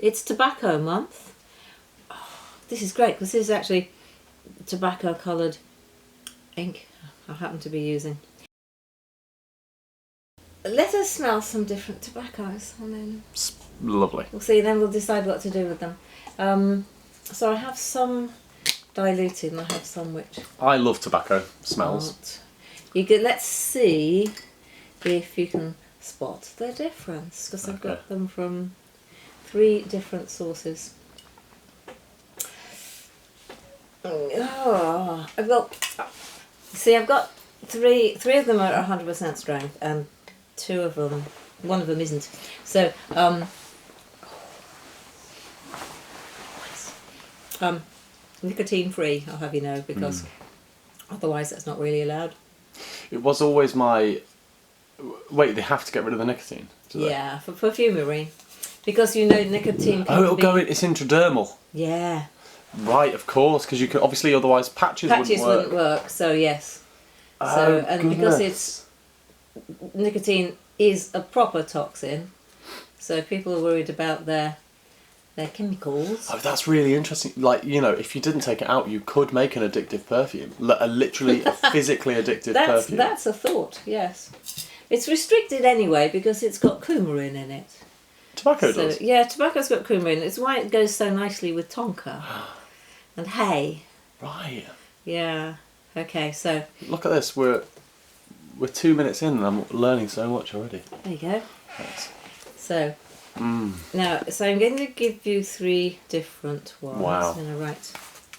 it's tobacco month. Oh, this is great because this is actually tobacco coloured ink I happen to be using. Let us smell some different tobaccos and then Lovely. we'll see, then we'll decide what to do with them. So I have some diluted and I have some which I love tobacco smells. aren't. You can, let's see if you can spot the difference because I've got them from 3 different sources. Oh, I've got three of them are 100% strength and 2 of them, one of them isn't. So nicotine free, I'll have you know, because otherwise that's not really allowed. It was always my... Wait, they have to get rid of the nicotine? Do they? Yeah, for perfumery. Because you know nicotine can it's intradermal. Yeah. Right, of course, because you could obviously otherwise patches wouldn't work. So yes. Because it's nicotine is a proper toxin, so people are worried about their chemicals. Oh, that's really interesting. Like, you know, if you didn't take it out, you could make an addictive perfume, literally a physically addictive perfume. That's a thought. Yes, it's restricted anyway because it's got coumarin in it. Tobacco does? Yeah, tobacco's got coumarin. It's why it goes so nicely with tonka and hay. Right. Yeah. Okay, so... Look at this. We're 2 minutes in and I'm learning so much already. There you go. Thanks. So... Now, so I'm going to give you 3 different ones. Wow. I'm going to write...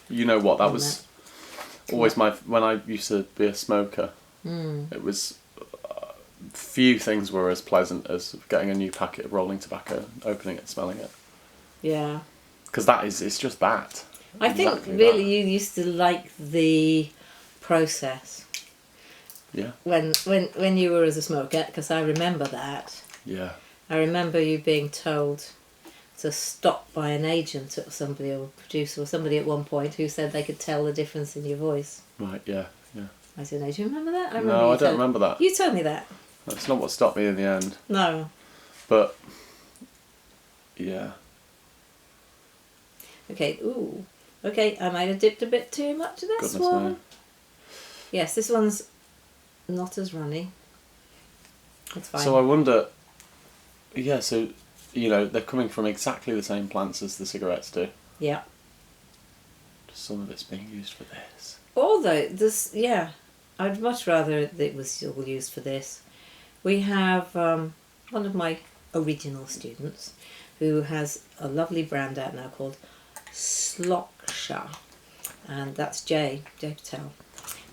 You know what? That was always my... When I used to be a smoker, it was... few things were as pleasant as getting a new packet of rolling tobacco, opening it, smelling it. Yeah. Because it's just that. I think really you used to like the process. Yeah. When you were as a smoker, because I remember that. Yeah. I remember you being told to stop by an agent or somebody, or a producer or somebody at one point who said they could tell the difference in your voice. Right, yeah. I said, no, do you remember that? No, I don't remember that. You told me that. That's not what stopped me in the end. No. But, yeah. Okay, ooh. Okay, I might have dipped a bit too much of this one. Me. Yes, this one's not as runny. That's fine. So I wonder... Yeah, so, you know, they're coming from exactly the same plants as the cigarettes do. Yeah. Some of it's being used for this. Although, yeah, I'd much rather it was all used for this. We have one of my original students who has a lovely brand out now called Sloksha, and that's Jay Patel.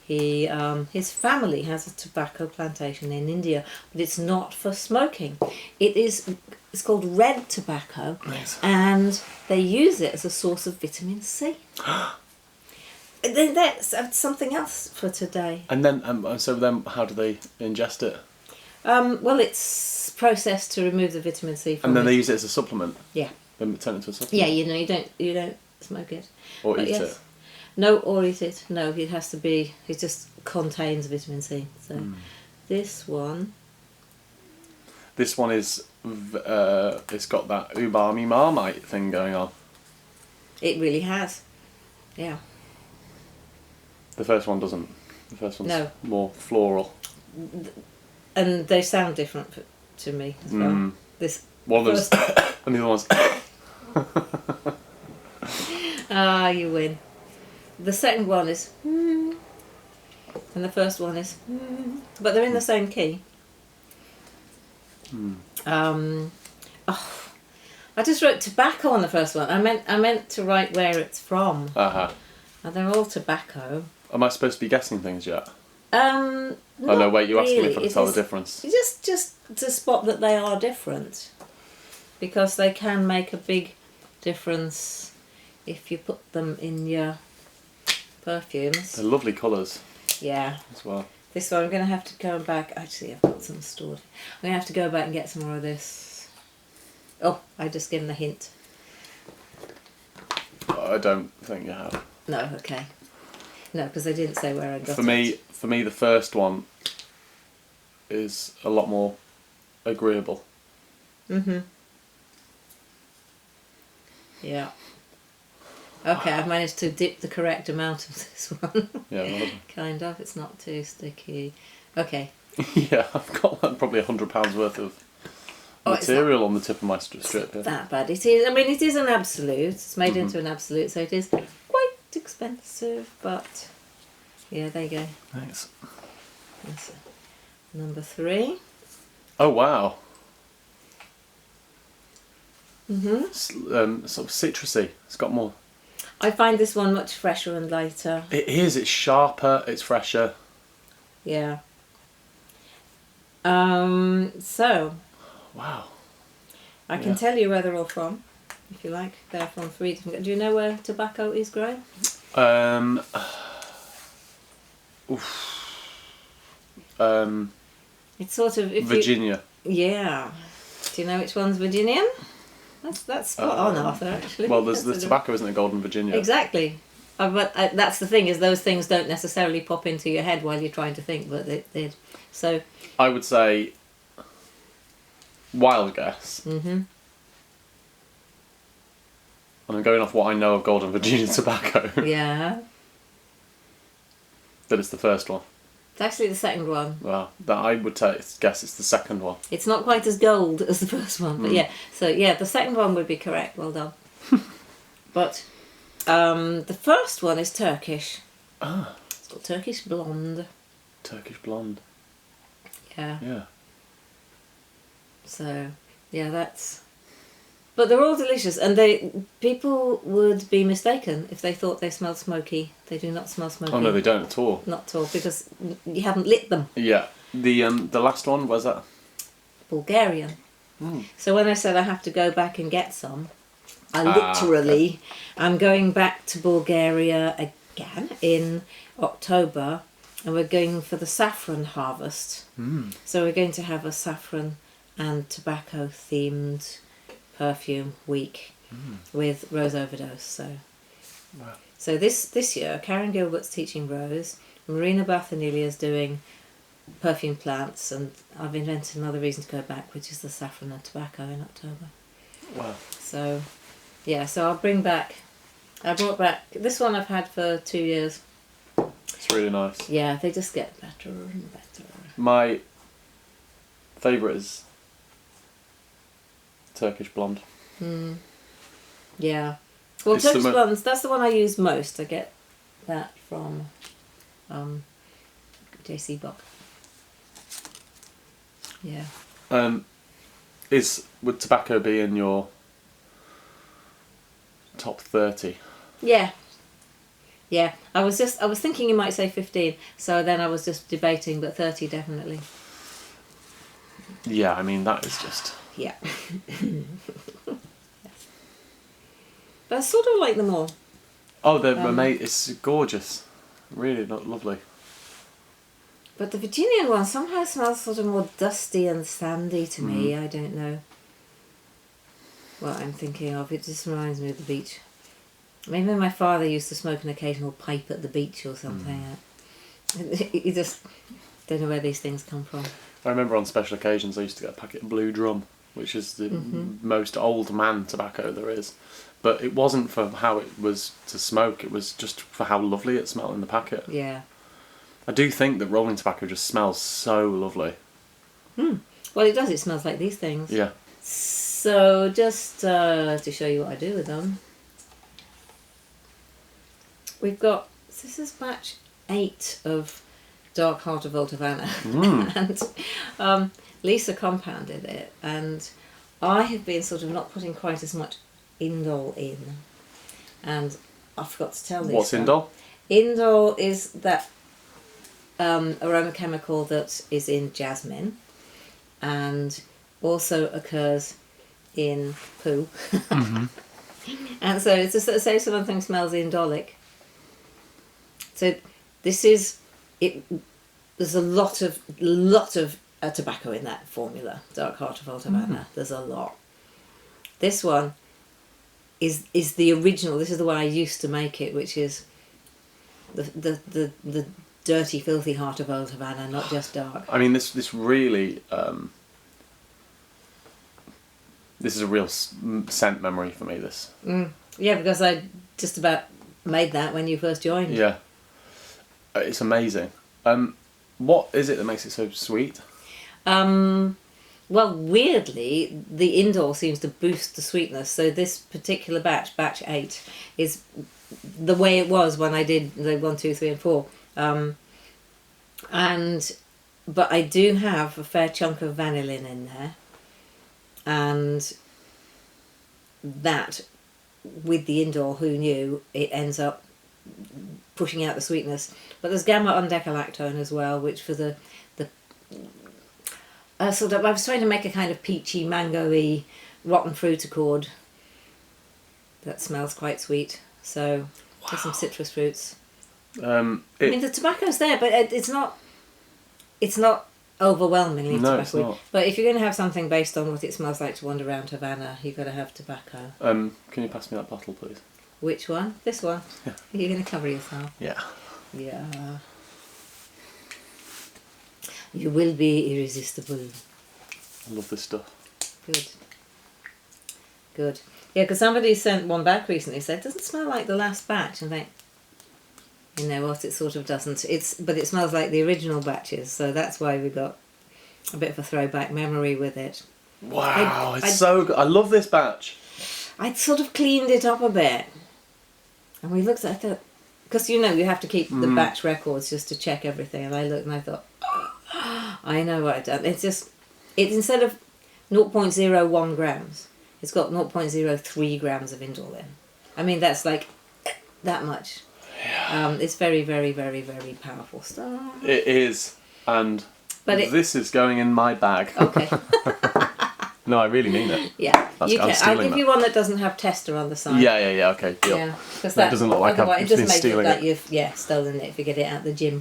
His family has a tobacco plantation in India, but it's not for smoking. It's called red tobacco, Nice. and they use it as a source of vitamin C. Then that's something else for today. And then, so then, how do they ingest it? Well, it's processed to remove the vitamin C from it. And then they use it as a supplement. Yeah. Then turn it into a supplement. Yeah, you don't smoke it. Or But eat yes. it. No, or eat it. No, it has to be. It just contains vitamin C. So this one. This one is. It's got that umami marmite thing going on. It really has. Yeah. The first one doesn't. The first one's more floral. And they sound different to me as well. This one of those, and the other one's. You win. The second one is and the first one is but they're in the same key. I just wrote tobacco on the first one. I meant to write where it's from. And they're all tobacco. Am I supposed to be guessing things yet? No, wait, you asked me really. if I could tell the difference. Just to spot that they are different, because they can make a big difference if you put them in your perfumes. They're lovely colours. Yeah. As well. This one I'm going to have to go back. Actually, I've got some stored. I'm going to have to go back and get some more of this. Oh, I just gave them a hint. I don't think you have. No, okay. No, because I didn't say where I got it. For me, the first one is a lot more agreeable. Yeah. Okay, I've managed to dip the correct amount of this one. Yeah, well done. Kind of. It's not too sticky. Okay. Yeah, I've got like, probably £100 worth of material on the tip of my strip here. That bad. It is. I mean, it is an absolute. It's made into an absolute, so it is quite expensive. But yeah, there you go. Thanks. That's number 3. Oh wow. Mhm. Sort of citrusy. It's got more. I find this one much fresher and lighter. It is. It's sharper. It's fresher. Yeah. So Wow. I can tell you where they're all from, if you like. They're from 3 different. Do you know where tobacco is grown? It's sort of Virginia. Yeah. Do you know which one's Virginian? That's spot on, Arthur. Actually. Well, there's tobacco, isn't it? Golden Virginia. Exactly. But that's the thing, is those things don't necessarily pop into your head while you're trying to think, but they did. So I would say wild guess. Mhm. And I'm going off what I know of Golden Virginia tobacco. Yeah. That it's the first one. It's actually the second one. Well, that I would guess it's the second one. It's not quite as gold as the first one, but yeah. So yeah, the second one would be correct. Well done. But the first one is Turkish. Ah. It's called Turkish Blonde. Turkish blonde. Yeah. Yeah. So yeah, that's. But they're all delicious, and people would be mistaken if they thought they smelled smoky. They do not smell smoky. Oh no, they don't at all. Not at all, because you haven't lit them. Yeah. The last one was that. Bulgarian. Mm. So when I said I have to go back and get some, I literally am going back to Bulgaria again in October, and we're going for the saffron harvest. Mm. So we're going to have a saffron and tobacco themed perfume week with Rose Overdose. So, Wow. so this year, Karen Gilbert's teaching Rose, Marina Barthonelia's doing perfume plants, and I've invented another reason to go back, which is the saffron and tobacco in October. Wow. So, yeah, so I brought back, this one I've had for 2 years. It's really nice. Yeah, they just get better and better. My favourite is Turkish blonde. Yeah. Well, It's Turkish blondes, that's the one I use most. I get that from JC Bock. Yeah. Would tobacco be in your top 30? Yeah. Yeah. I was thinking you might say 15, so then I was just debating, but 30 definitely. Yeah, I mean that is just. Yeah. But I sort of like them all. Oh, it's gorgeous. Really lovely. But the Virginian one somehow smells sort of more dusty and sandy to me. I don't know what I'm thinking of. It just reminds me of the beach. Maybe my father used to smoke an occasional pipe at the beach or something. You just don't know where these things come from. I remember on special occasions I used to get a packet of Blue Drum, which is the most old man tobacco there is. But it wasn't for how it was to smoke, it was just for how lovely it smelled in the packet. Yeah. I do think that rolling tobacco just smells so lovely. Well, it does. It smells like these things. Yeah. So, just to show you what I do with them, we've got, this is batch 8 of Dark Heart of Old Havana. And Lisa compounded it, and I have been sort of not putting quite as much indole in, and I forgot to tell Lisa. What's indole? Indole is that aroma chemical that is in jasmine and also occurs in poo. And so it's just that say something smells indolic. So this is it. There's a lot of tobacco in that formula, Dark Heart of Old Havana. There's a lot. This one is the original. This is the way I used to make it, which is the dirty, filthy heart of Old Havana, not just dark. I mean, this really This is a real scent memory for me, this. Yeah, because I just about made that when you first joined. Yeah. It's amazing. What is it that makes it so sweet? Well, weirdly, the indoor seems to boost the sweetness. So this particular batch 8, is the way it was when I did the 1, 2, 3 and 4. But I do have a fair chunk of vanillin in there. And that, with the indoor, who knew, it ends up pushing out the sweetness. But there's gamma undecalactone as well, which for the sort of, I was trying to make a kind of peachy, mango-y, rotten fruit accord that smells quite sweet. So there's some citrus fruits. I mean, the tobacco's there, but it's not overwhelmingly tobacco. It's not. But if you're going to have something based on what it smells like to wander around Havana, you've got to have tobacco. Can you pass me that bottle, please? Which one? This one? Yeah. You're going to cover yourself? Yeah. Yeah. You will be irresistible. I love this stuff. Good. Yeah, because somebody sent one back recently, said, it doesn't smell like the last batch. And you know what, it sort of doesn't. But it smells like the original batches, so that's why we got a bit of a throwback memory with it. Wow, it's so good. I love this batch. I'd sort of cleaned it up a bit. And we looked at it, because you have to keep the batch records just to check everything. And I looked and I thought, I know what I've done. It's instead of 0.01 grams, it's got 0.03 grams of indole in. I mean, that's like that much. Yeah. It's very, very, very, very powerful stuff. It is. And this is going in my bag. Okay. No, I really mean it. Yeah. I'll give you one that doesn't have tester on the side. Yeah, okay. Deal. Yeah. Because that doesn't look like I've been stealing it. You've stolen it if you get it out of the gym.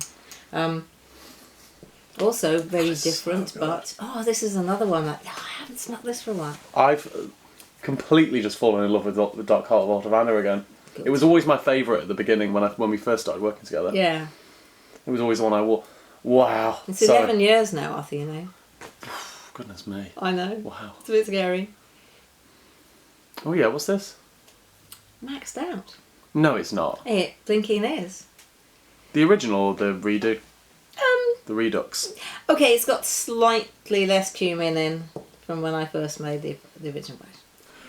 Also very different, but this is another one that I haven't smelled this for a while. I've completely just fallen in love with the Dark Heart of Havana again. Good. It was always my favourite at the beginning when we first started working together. Yeah. It was always the one I wore. Wow. It's 11 years now, Arthur, you know. Goodness me. I know. Wow. It's a bit scary. Oh yeah, what's this? Maxed out. No, it's not. It blinking is. The original or the redo? The Redux. Okay, it's got slightly less cumin in from when I first made the original batch.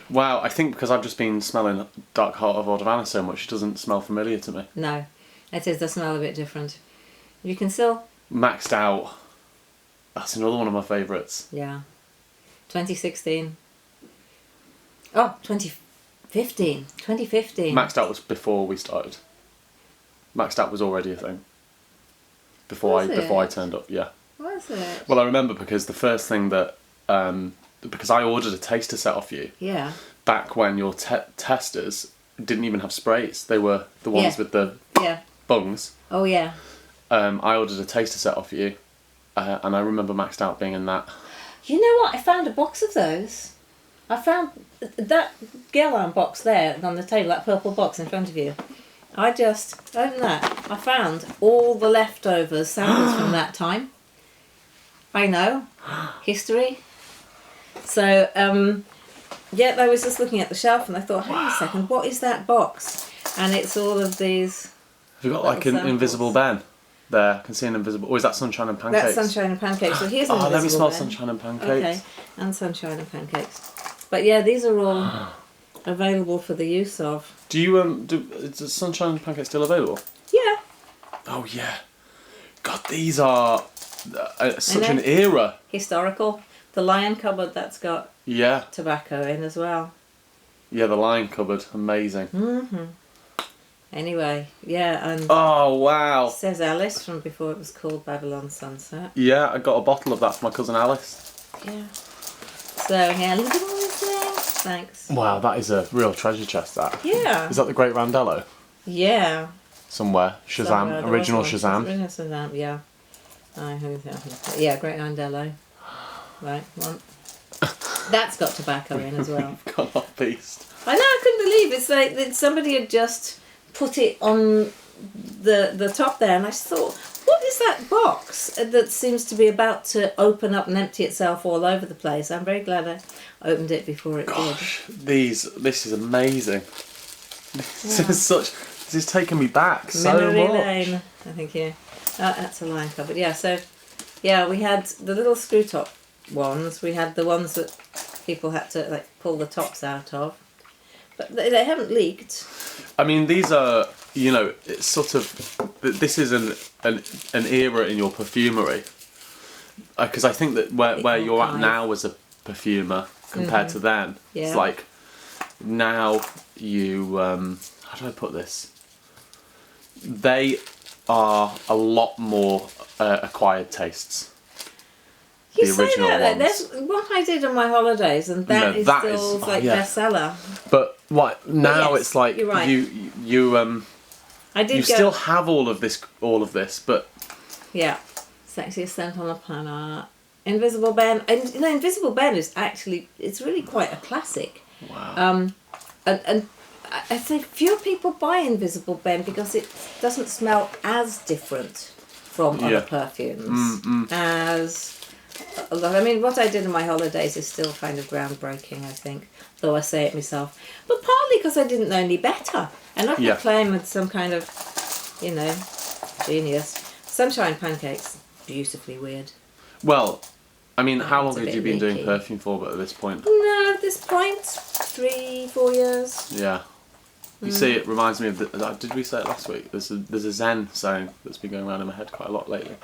Wow, I think because I've just been smelling Dark Heart of Havana so much, it doesn't smell familiar to me. No, it does smell a bit different. You can still... Maxed Out. That's another one of my favourites. Yeah. 2016. Oh, 2015. 2015. Maxed Out was before we started. Maxed Out was already a thing. Before I turned up, yeah. Was it? Well, I remember because the first thing that... because I ordered a taster set off you. Yeah. Back when your testers didn't even have sprays. They were the ones with the bungs. Oh, yeah. I ordered a taster set off you. And I remember Maxed Out being in that. You know what? I found a box of those. I found that Guerlain box there on the table, that purple box in front of you. I just opened that. I found all the leftover samples from that time. I know. History. So, I was just looking at the shelf and I thought, hang on a second, what is that box? And it's all of these... Have you got like an invisible Ben? There, I can see an invisible... Or is that Sunshine and Pancakes? That's Sunshine and Pancakes. So here's an invisible let me smell Ben. Sunshine and Pancakes. Okay, and Sunshine and Pancakes. But yeah, these are all available for the use of. Do you, is Sunshine and Pancakes still available? Yeah. Oh yeah. God, these are such an era. Historical. The Lion Cupboard, that's got tobacco in as well. Yeah, the Lion Cupboard, amazing. Mm-hmm. Anyway, and oh wow, says Alice from before it was called Babylon Sunset. Yeah, I got a bottle of that for my cousin Alice. Yeah. So yeah, look at all these things. Thanks. Wow, that is a real treasure chest. That. Yeah. Is that the Great Randello? Yeah. Somewhere. Shazam. Original Shazam. Original Shazam. Yeah. Yeah, Great Randello. Right. One. That's got tobacco in as well. Got off beast. I know. I couldn't believe it's like that somebody had just put it on the top there, and I thought, what is that box that seems to be about to open up and empty itself all over the place? I'm very glad I opened it before it Gosh, this is amazing. This is taking me back so Memory much. lane, I think, yeah. That's a line cupboard. Yeah, so, yeah, we had the little screw top ones. We had the ones that people had to, like, pull the tops out of. But they haven't leaked. I mean, these are, you know, it's sort of, this is an era in your perfumery. Because I think that where you're at now as a perfumer compared to then, it's like, now you, how do I put this? They are a lot more acquired tastes. You the say original that, ones. there's what I did on my holidays, and that is still like bestseller. But what now? Yes, it's like you're right. I did. You still have all of this, but yeah, sexiest scent on the planet. Invisible Ben, and you know, Invisible Ben is actually, it's really quite a classic. Wow. And I think fewer people buy Invisible Ben because it doesn't smell as different from other perfumes as a lot. I mean, what I did on my holidays is still kind of groundbreaking, I think, though I say it myself. But partly because I didn't know any better, and I could claim with some kind of, you know, genius. Sunshine Pancakes, beautifully weird. Well, I mean, how long had you been doing perfume for? But at this point, no, at this point, 3-4 years. Yeah. You see, it reminds me of did we say it last week? There's a Zen saying that's been going around in my head quite a lot lately.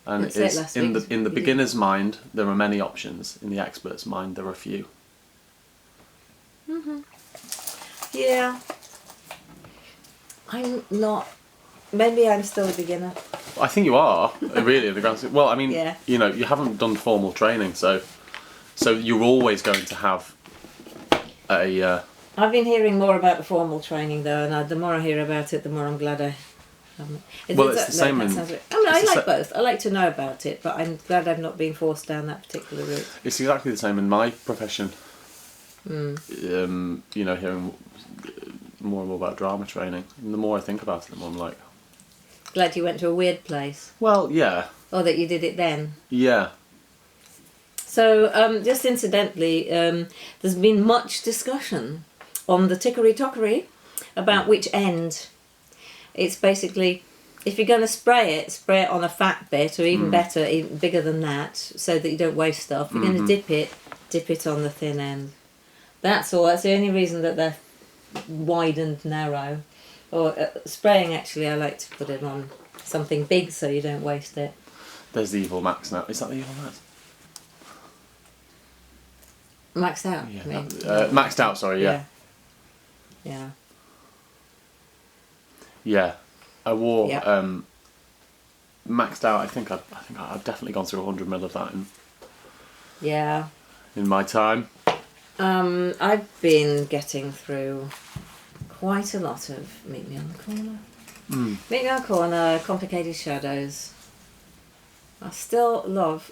And it is in the beginner's mind there are many options. In the expert's mind there are few. Yeah. I'm not. Maybe I'm still a beginner. I think you are really in the grand scheme. Well, I mean, Yeah. you know, you haven't done formal training, so you're always going to have a. I've been hearing more about the formal training though, and the more I hear about it, the more I'm glad I haven't. It's the same. I mean, I like both. I like to know about it, but I'm glad I've not been forced down that particular route. It's exactly the same in my profession. You know, hearing more and more about drama training, and the more I think about it, the more I'm like, Glad you went to a weird place. well, yeah. Or that you did it then. Yeah. So, just incidentally, there's been much discussion on the Tickery-Tockery about which end. It's basically, if you're going to spray it on a fat bit, or even better, even bigger than that, so that you don't waste stuff. If you're going to dip it on the thin end. That's all. That's the only reason that they're wide and narrow. Or spraying, actually, I like to put it on something big so you don't waste it. There's the Evil Max now. Is that the Evil Max? Maxed out? Yeah. I mean, Maxed out, sorry, yeah. Yeah. Yeah. I wore Yeah. maxed out. I think I've definitely gone through 100 ml of that in my time. I've been getting through quite a lot of Meet Me on the Corner. Meet Me on the Corner, Complicated Shadows. I still love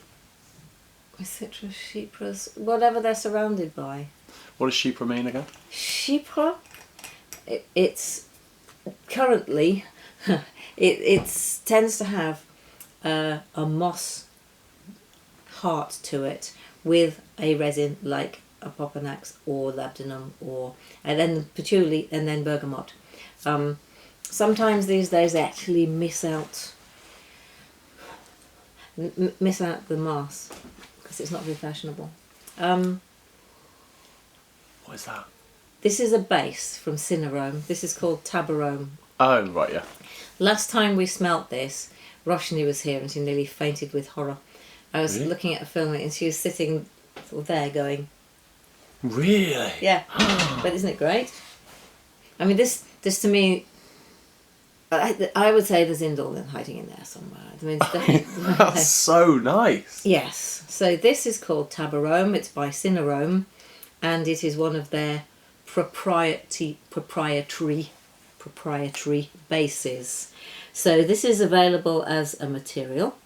my citrus, chypres, whatever they're surrounded by. What does chypre mean again? Chypre, it's currently, it tends to have a moss heart to it with a resin like a Popanax or Labdanum and then patchouli and then bergamot. Sometimes these days they actually miss out the moss because it's not very fashionable. What is that? This is a base from Cinerome. This is called Tabarome. Oh, right, yeah. Last time we smelt this, Roshni was here and she nearly fainted with horror. I was looking at a film and she was sitting sort of there going... Really? Yeah. But isn't it great? I mean, this to me... I would say there's Indol hiding in there somewhere. I mean, it's definitely... That's so nice. Yes. So this is called Tabarome. It's by Cinerome. And it is one of their proprietary bases. So this is available as a material,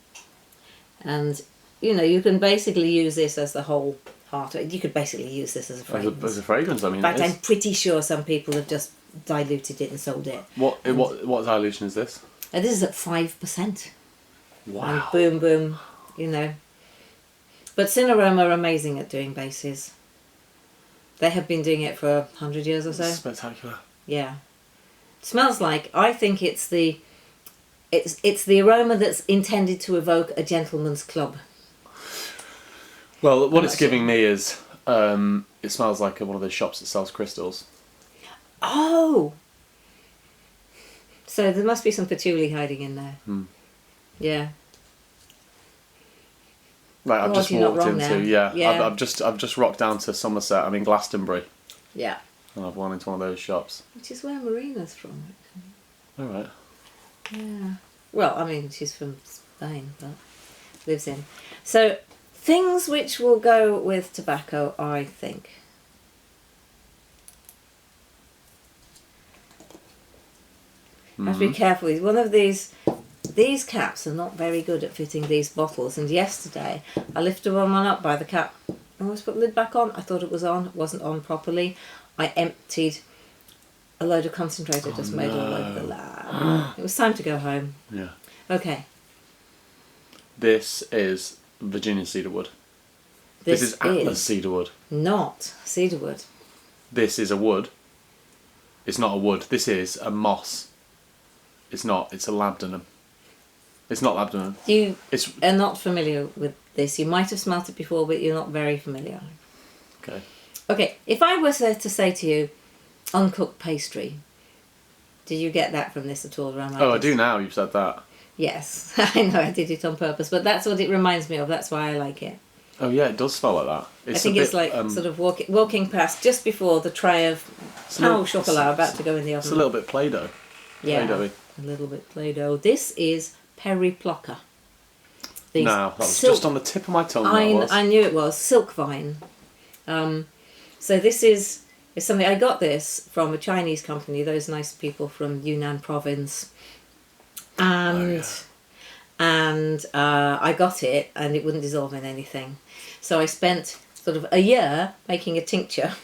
and you know you can basically use this as the whole heart. You could basically use this as a fragrance. As a fragrance, I mean. In fact, I'm pretty sure some people have just diluted it and sold it. What dilution is this? And this is at 5%. Wow. And boom, boom, you know. But Cineroma are amazing at doing bases. They have been doing it for 100 years or so. It's spectacular. Yeah. Smells like, I think it's the aroma that's intended to evoke a gentleman's club. Well, what it's giving me is it smells like one of those shops that sells crystals. Oh! So there must be some patchouli hiding in there. Yeah. Right, I've just walked into yeah. I've just rocked down to Somerset. I'm in Glastonbury. Yeah. And I've gone into one of those shops. Which is where Marina's from, actually. All right. Yeah. Well, I mean, she's from Spain, but lives in. So, things which will go with tobacco, I think. I have to be careful. One of these caps are not very good at fitting these bottles. And yesterday, I lifted one up by the cap. I almost put the lid back on. I thought it was on. It wasn't on properly. I emptied a load of concentrator just made all over the lab. It was time to go home. Yeah. Okay. This is Virginian cedarwood. This is Atlas cedarwood. Not cedarwood. This is a wood. It's not a wood. This is a moss. It's not. It's a labdanum. It's not labdanum. You are not familiar with this. You might have smelt it before, but you're not very familiar. Okay. Okay, if I was to say to you, uncooked pastry, did you get that from this at all, Ram? Oh, I do now, you've said that. Yes, I know I did it on purpose, but that's what it reminds me of. That's why I like it. Oh yeah, it does smell like that. I think it's like sort of walking past just before the tray of pau chocolat about to go in the oven. It's a little bit Play-Doh. Yeah, Play-Doh-y. a little bit Play-Doh. This is Perry Plocker. No, that was just on the tip of my tongue. I knew it was silk vine. So this is something, I got this from a Chinese company, those nice people from Yunnan province. And I got it and it wouldn't dissolve in anything. So I spent sort of a year making a tincture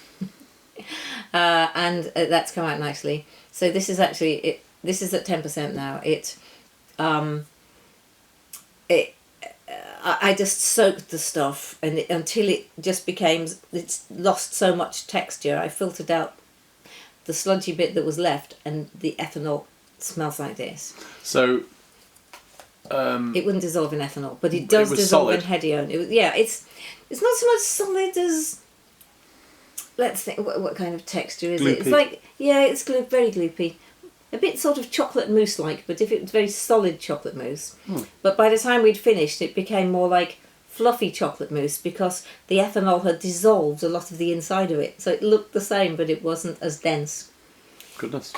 and that's come out nicely. So this is actually, this is at 10% now. I just soaked the stuff until it just it's lost so much texture. I filtered out the sludgy bit that was left and the ethanol smells like this. So it wouldn't dissolve in ethanol, but it does dissolve in hedione. It's not so much solid as, let's think, what kind of texture is it? It's like, it's very gloopy. A bit sort of chocolate mousse-like, but if it was very solid chocolate mousse. But by the time we'd finished, it became more like fluffy chocolate mousse because the ethanol had dissolved a lot of the inside of it. So it looked the same, but it wasn't as dense. Goodness.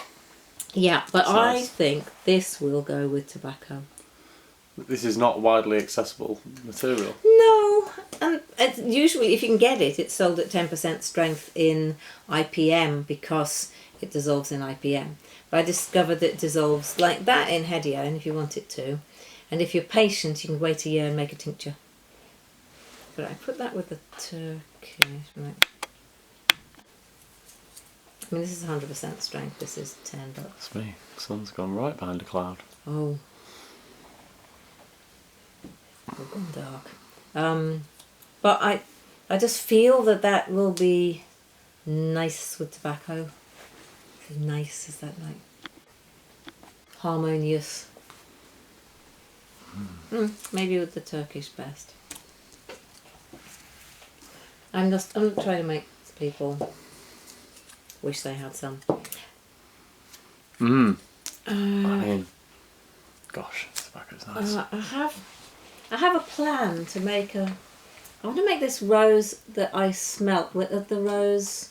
Yeah, but that's nice. I think this will go with tobacco. This is not widely accessible material. No, and usually if you can get it, it's sold at 10% strength in IPM because it dissolves in IPM. But I discovered that it dissolves like that in hedione if you want it to. And if you're patient, you can wait a year and make a tincture. But I put that with the Turkish. Right. I mean, this is 100% strength. This is 10. That's me. The sun's gone right behind a cloud. Oh. It's gone dark. But I just feel that will be nice with tobacco. Nice, is that like harmonious? Maybe with the Turkish best. I'm not trying to make people wish they had some. I mean, gosh, tobacco's nice. I have a plan to make I want to make this rose that I smelt at the rose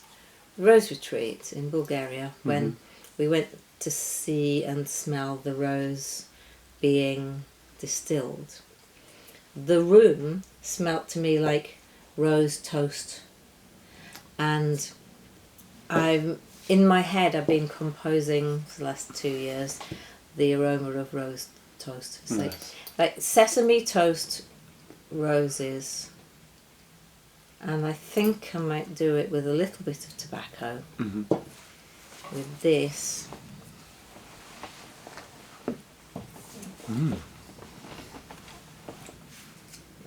retreat in Bulgaria when we went to see and smell the rose being distilled. The room smelt to me like rose toast, and in my head I've been composing for the last 2 years the aroma of rose toast. It's like sesame toast roses. And I think I might do it with a little bit of tobacco. with this.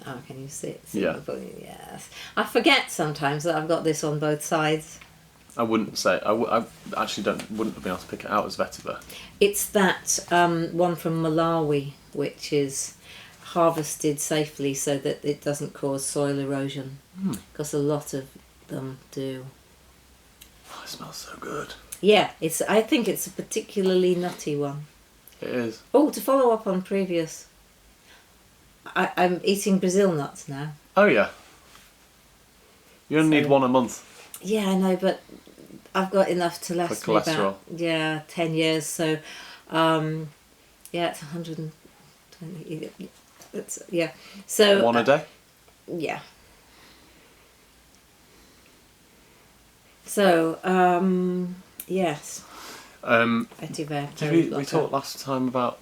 Oh, can you see it? Yeah. Yes. I forget sometimes that I've got this on both sides. I wouldn't say. I actually wouldn't have been able to pick it out as vetiver. It's that one from Malawi, which is harvested safely so that it doesn't cause soil erosion. Because a lot of them do. Oh, it smells so good. Yeah, I think it's a particularly nutty one. It is. Oh, to follow up on previous, I'm eating Brazil nuts now. Oh yeah. You only need one a month. Yeah, I know, but I've got enough to last me cholesterol. about 10 years. So, it's 120. So One a day. Yeah. So, yes. We talked last time about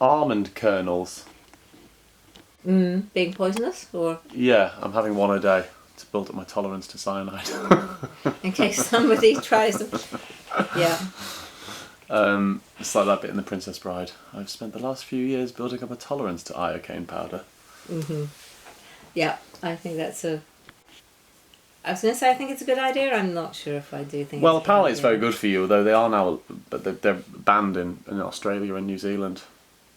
almond kernels. Being poisonous, or Yeah, I'm having one a day to build up my tolerance to cyanide. in case somebody tries them. Yeah. It's like that bit in The Princess Bride. I've spent the last few years building up a tolerance to iocane powder. Yeah, I think that's I was going to say I think it's a good idea. I'm not sure if I do think. Well, apparently it's very good for you, although they are now, but they're banned in Australia and New Zealand.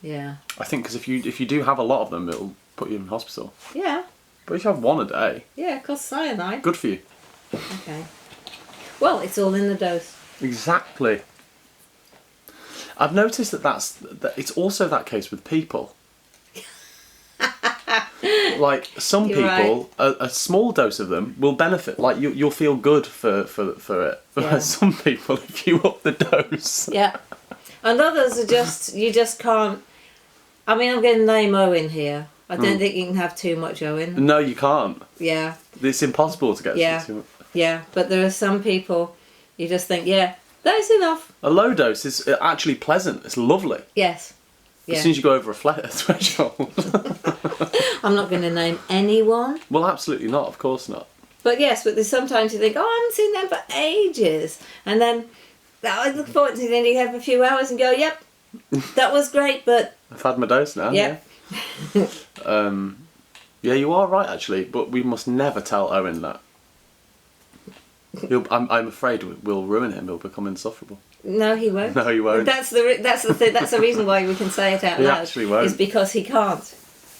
Yeah. I think because if you do have a lot of them, it'll put you in hospital. Yeah. But if you have one a day, Yeah, it costs cyanide. good for you. Okay. Well, it's all in the dose. Exactly. I've noticed that it's also that case with people. Like some You're people, a small dose of them will benefit. Like you'll feel good for it. Yeah. Some people, if you up the dose. Yeah. And others are you just can't. I mean, I'm going to name Owen here. I don't think you can have too much Owen. No, you can't. Yeah. It's impossible to get too much. Yeah, but there are some people you just think, yeah, that's enough. A low dose is actually pleasant. It's lovely. Yes. Yeah. As soon as you go over a threshold. I'm not going to name anyone. Well, absolutely not. Of course not. But yes, but there's sometimes you think, oh, I haven't seen them for ages. And then I look forward to then you have a few hours and go, yep, that was great, but... I've had my dose now. Yep. Yeah. Yeah, you are right, actually. But we must never tell Owen that. I'm afraid we'll ruin him. He'll become insufferable. No, he won't. No, he won't. That's the reason why we can say it out He loud. actually won't. Is because he can't.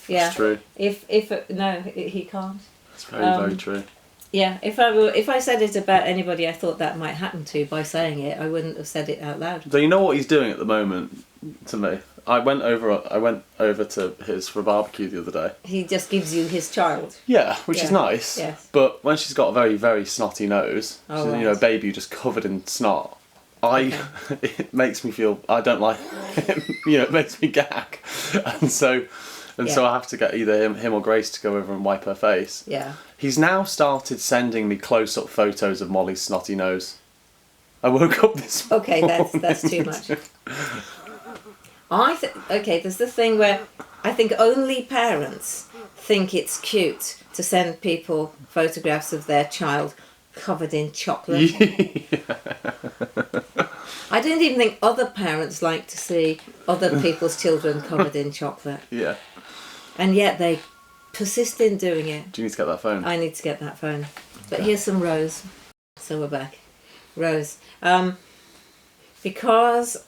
Yeah. It's true. He can't. It's very true. Yeah, if I said it about anybody I thought that might happen to by saying it, I wouldn't have said it out loud. So you know what he's doing at the moment to me? I went over to his for a barbecue the other day. He just gives you his child. Yeah, which is nice. Yes. But when she's got a very, very snotty nose, she's, right. a baby just covered in snot. It makes me feel I don't like him. It makes me gag, and so I have to get either him or Grace to go over and wipe her face. Yeah. He's now started sending me close-up photos of Molly's snotty nose. I woke up this Okay, morning. that's too much. There's the thing where I think only parents think it's cute to send people photographs of their child covered in chocolate. I don't even think other parents like to see other people's children covered in chocolate. Yeah. And yet they persist in doing it. Do you need to get that phone? I need to get that phone. But here's some rose. So we're back. Rose. Because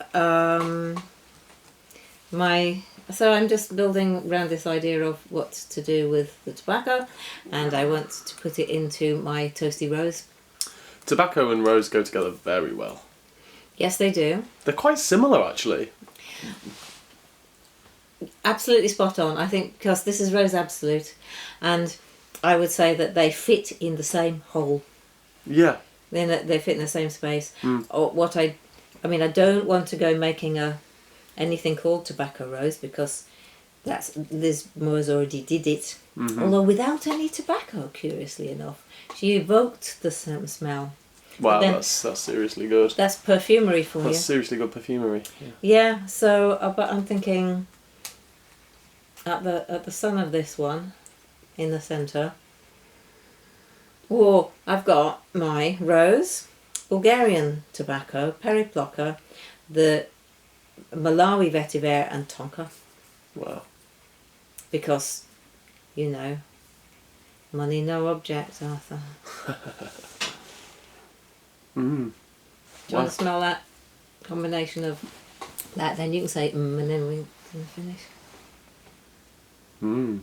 so I'm just building around this idea of what to do with the tobacco, and I want to put it into my toasty rose. Tobacco and rose go together very well. Yes, they do. They're quite similar, actually. Absolutely spot on. I think because this is Rose Absolute, and I would say that they fit in the same hole. Yeah. They fit in the same space. Or I don't want to go making anything called tobacco rose because Liz Moore's already did it. Mm-hmm. Although without any tobacco, curiously enough, she evoked the smell. Wow, that's seriously good. That's perfumery for you. That's seriously good perfumery. Yeah. So, but I'm thinking at the sun of this one, in the centre. Oh, I've got my rose, Bulgarian tobacco, Periplocker, the Malawi vetiver and Tonka. Wow. Because, you know, money no object, Arthur. Mm. Do you want to smell that combination of that? Then you can say and then we can finish. Mm.